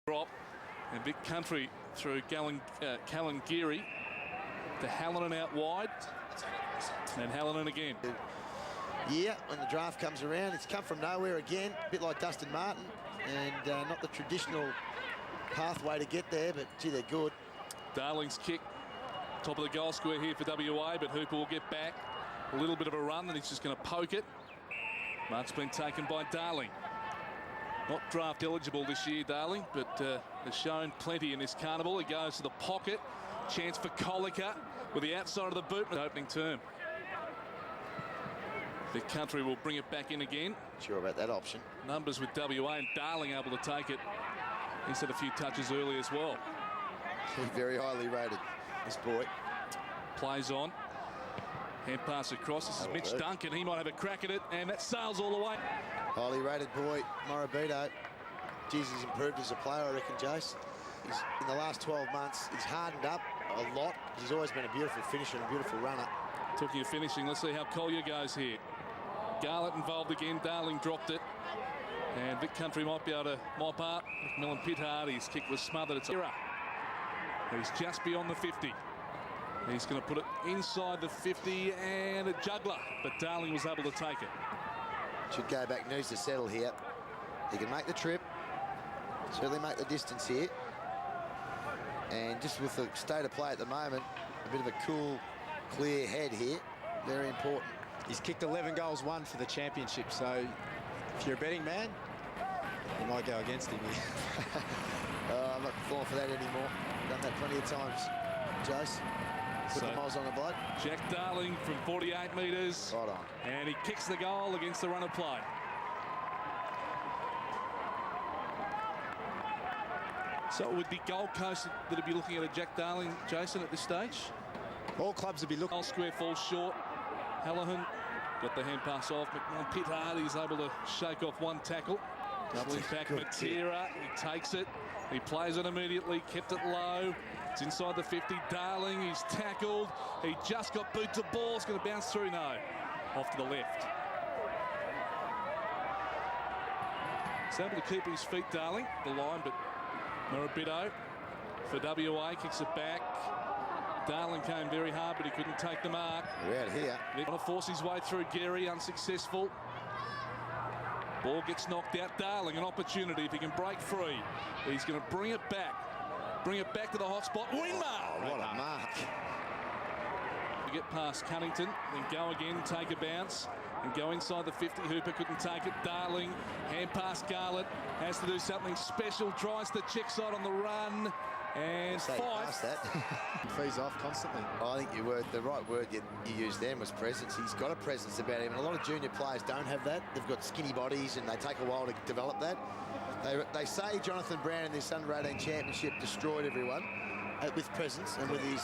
Drop and Vic Country through Callan-Geary to Hallinan out wide, and Hallinan again. Yeah, when the draft comes around, it's come from nowhere again, a bit like Dustin Martin, and not the traditional pathway to get there, but gee, they're good. Darling's kick, top of the goal square here for WA, but Hooper will get back. A little bit of a run, and he's just going to poke it. Mark's been taken by Darling. Not draft eligible this year, Darling, but has shown plenty in this carnival. He goes to the pocket. Chance for Colica with the outside of the boot. Opening term. The Country will bring it back in again. Sure about that option. Numbers with WA, and Darling able to take it. He's had a few touches early as well. He's very highly rated, this boy. Plays on. Hand pass across. This is Mitch Duncan. He might have a crack at it, and that sails all the way. Highly rated boy, Morabito. Jesus, he's improved as a player, I reckon, Jace. In the last 12 months, he's hardened up a lot. He's always been a beautiful finisher and a beautiful runner. Talking of finishing, let's see how Collier goes here. Garlett involved again. Darling dropped it. And Vic Country might be able to mop up. McMillan Pithard, his kick was smothered. It's He's just beyond the 50. He's going to put it inside the 50 and a juggler, but Darling was able to take it. Should go back, needs to settle here. He can make the trip, certainly make the distance here. And just with the state of play at the moment, a bit of a cool, clear head here. Very important. He's kicked 11 goals, 1 for the championship, so if you're a betting man, you might go against him here. I'm not falling for that anymore. Done that plenty of times, Jace. Put the miles on the blood. Jack Darling from 48 metres. Right on. And he kicks the goal against the run of play. So it would be Gold Coast that would be looking at a Jack Darling, Jason, at this stage? All clubs would be looking. Goal square falls short. Hallinan got the hand pass off. McMillan Pithard, he's able to shake off one tackle. Doubling back Matera, he takes it. He plays it immediately, kept it low. It's inside the 50. Darling, he's tackled. He just got boot to ball. It's going to bounce through. No. Off to the left. He's able to keep his feet, Darling, the line, but Morabito for WA kicks it back. Darling came very hard, but he couldn't take the mark. We're out here. He's going to force his way through Gary, unsuccessful. Ball gets knocked out. Darling, an opportunity if he can break free. He's going to bring it back. Bring it back to the hot spot. Wing mark! Oh, what a mark. To get past Cunnington, then go again, take a bounce, and go inside the 50. Hooper couldn't take it. Darling, hand pass Garlett, has to do something special, tries the check side on the run, and five. Fees off constantly. I think the right word you used then was presence. He's got a presence about him, and a lot of junior players don't have that. They've got skinny bodies, and they take a while to develop that. They say Jonathan Brown in this under-18 championship destroyed everyone with presence and with his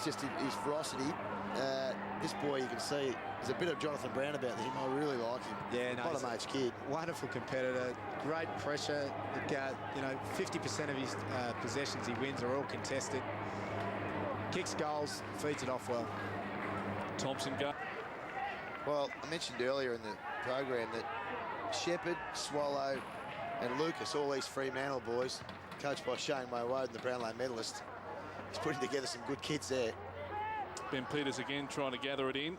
ferocity. This boy, you can see, there's a bit of Jonathan Brown about him. I really like him. Yeah, no, bottom age kid. Wonderful competitor, great pressure. 50% of his possessions he wins are all contested. Kicks goals, feeds it off well. Thompson go. Well, I mentioned earlier in the program that Shepherd, Swallow, and Lucas, all these Fremantle boys, coached by Shane Woden, the Brownlow medalist, he's putting together some good kids there. Ben Peters again trying to gather it in.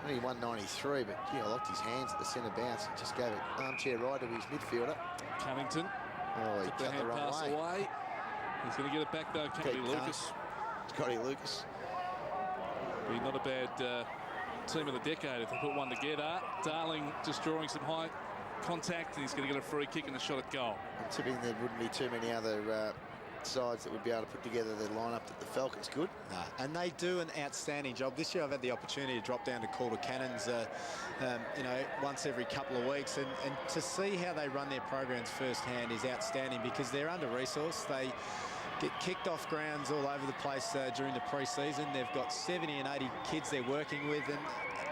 Only 193, but gee, I liked his hands at the centre bounce. He just gave it armchair ride to his midfielder. Cunnington. Oh, he took the hand pass away. He's going to get it back though. Scotty Lucas. Be not a bad team of the decade if they put one together. Darling just drawing some high contact, and he's going to get a free kick and a shot at goal. I'm tipping there wouldn't be too many other sides that would be able to put together their lineup that the Falcons could. No, and they do an outstanding job. This year I've had the opportunity to drop down to Calder Cannons once every couple of weeks, and to see how they run their programs firsthand is outstanding, because they're under-resourced. They get kicked off grounds all over the place during the pre-season. They've got 70 and 80 kids they're working with, and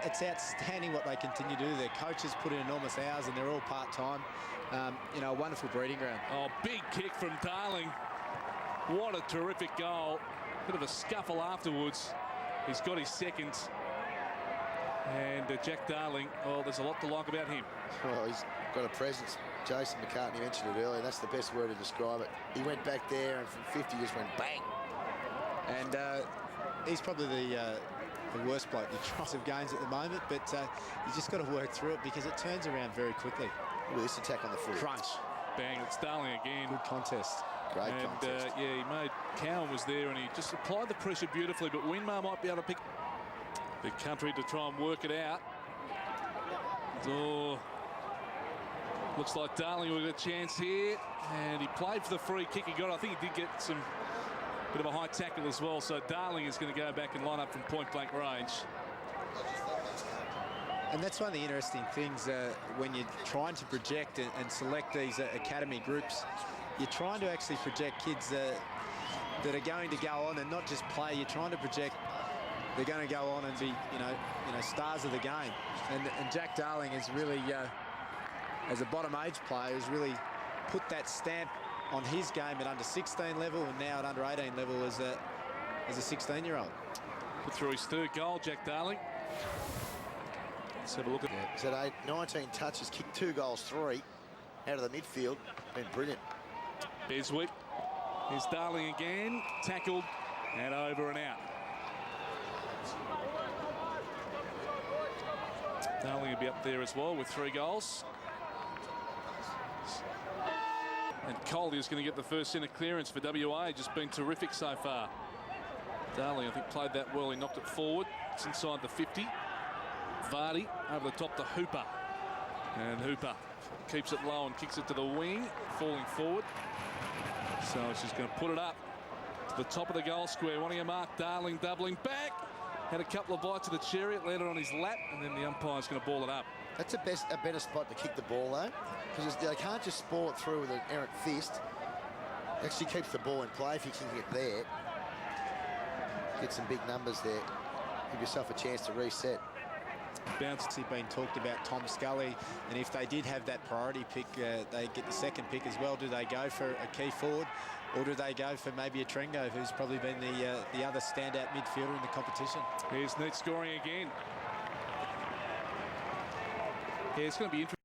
it's outstanding what they continue to do. Their coaches put in enormous hours, and they're all part-time. A wonderful breeding ground. Oh, big kick from Darling. What a terrific goal. Bit of a scuffle afterwards. He's got his second. And Jack Darling, oh, there's a lot to like about him. Well, got a presence. Jason McCartney mentioned it earlier. That's the best word to describe it. He went back there and from 50 just went bang. And he's probably the worst bloke in the trot of games at the moment, but you just got to work through it because it turns around very quickly. Look at this attack on the foot. Crunch. Bang, it's Darling again. Good contest. Great contest. Yeah, he made Cowan was there and he just applied the pressure beautifully, but Winmar might be able to pick the country to try and work it out. Oh, looks like Darling will get a chance here, and he played for the free kick he got. I think he did get some bit of a high tackle as well, so Darling is going to go back and line up from point-blank range. And that's one of the interesting things when you're trying to project and select these academy groups. You're trying to actually project kids that are going to go on and not just play. You're trying to project they're going to go on and be, you know, stars of the game. And Jack Darling is really, as a bottom age player, has really put that stamp on his game at under 16 level and now at under 18 level as a 16-year-old. Put through his third goal, Jack Darling. Let's have a look at He's had 19 touches, kicked 2 goals, 3 out of the midfield. Been brilliant. Beswick. Here's Darling again, tackled and over and out. Darling will be up there as well with 3 goals. And Coley is going to get the first centre clearance for WA. Just been terrific so far. Darling, I think, played that well. He knocked it forward. It's inside the 50. Vardy over the top to Hooper. And Hooper keeps it low and kicks it to the wing, falling forward. So it's just going to put it up to the top of the goal square. Wanting a mark. Darling doubling back. Had a couple of bites of the cherry. It landed on his lap, and then the umpire's going to ball it up. That's a better spot to kick the ball, though, because they can't just ball it through with an errant fist. It actually keeps the ball in play if you can get there. Get some big numbers there. Give yourself a chance to reset. Bounce. Been talked about Tom Scully, and if they did have that priority pick, they get the second pick as well. Do they go for a key forward, or do they go for maybe a Tringo, who's probably been the other standout midfielder in the competition? Here's Neat scoring again. Yeah, it's going to be interesting.